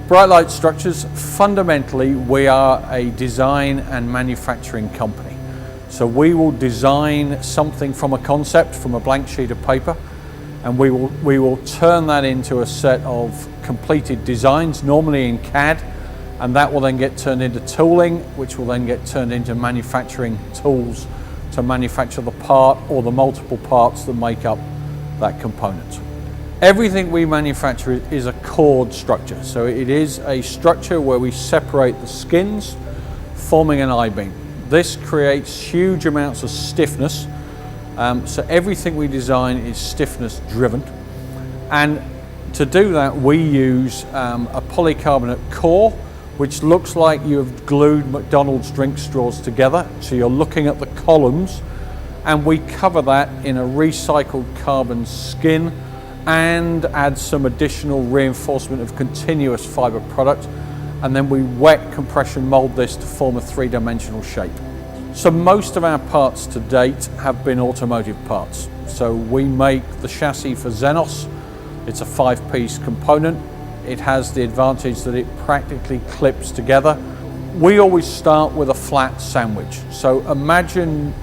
Bright Light Structures, fundamentally, we are a design and manufacturing company. So we will design something from a concept, from a blank sheet of paper, and we will turn that into a set of completed designs, normally in CAD, and that will then get turned into tooling, which will then get turned into manufacturing tools to manufacture the part or the multiple parts that make up that component. Everything we manufacture is a chord structure. So it is a structure where we separate the skins, forming an I-beam. This creates huge amounts of stiffness. So everything we design is stiffness driven. And to do that, we use a polycarbonate core, which looks like you have glued McDonald's drink straws together. So you're looking at the columns, and we cover that in a recycled carbon skin and add some additional reinforcement of continuous fiber product, and then we wet compression mold this to form a three-dimensional shape. So most of our parts to date have been automotive parts. So we make the chassis for Xenos. It's a 5-piece component. It has the advantage that it practically clips together. We always start with a flat sandwich. So imagine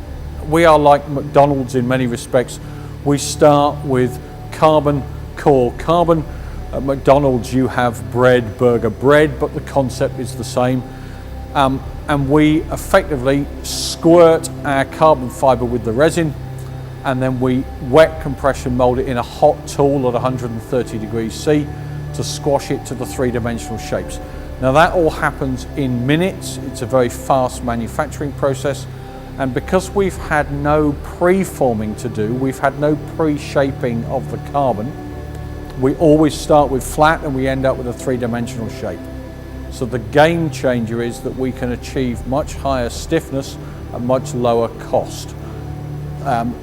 we are like McDonald's in many respects. We start with carbon, core carbon. At McDonald's you have bread, burger, bread, but the concept is the same. And we effectively squirt our carbon fiber with the resin, and then we wet compression mold it in a hot tool at 130 degrees C to squash it to the three-dimensional shapes. Now that all happens in minutes. It's a very fast manufacturing process. And because we've had no pre-forming to do, we've had no pre-shaping of the carbon, we always start with flat and we end up with a three-dimensional shape. So the game changer is that we can achieve much higher stiffness at much lower cost.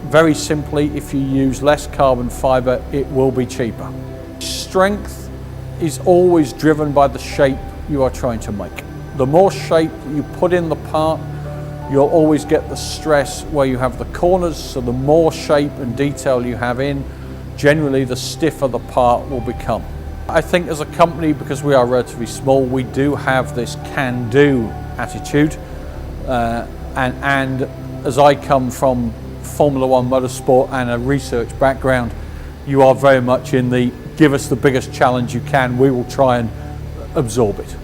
Very simply, if you use less carbon fiber, it will be cheaper. Strength is always driven by the shape you are trying to make. The more shape you put in the part, you'll always get the stress where you have the corners. So the more shape and detail you have in, generally the stiffer the part will become. I think as a company, because we are relatively small, we do have this can-do attitude. And as I come from Formula One motorsport and a research background, you are very much in the give us the biggest challenge you can, we will try and absorb it.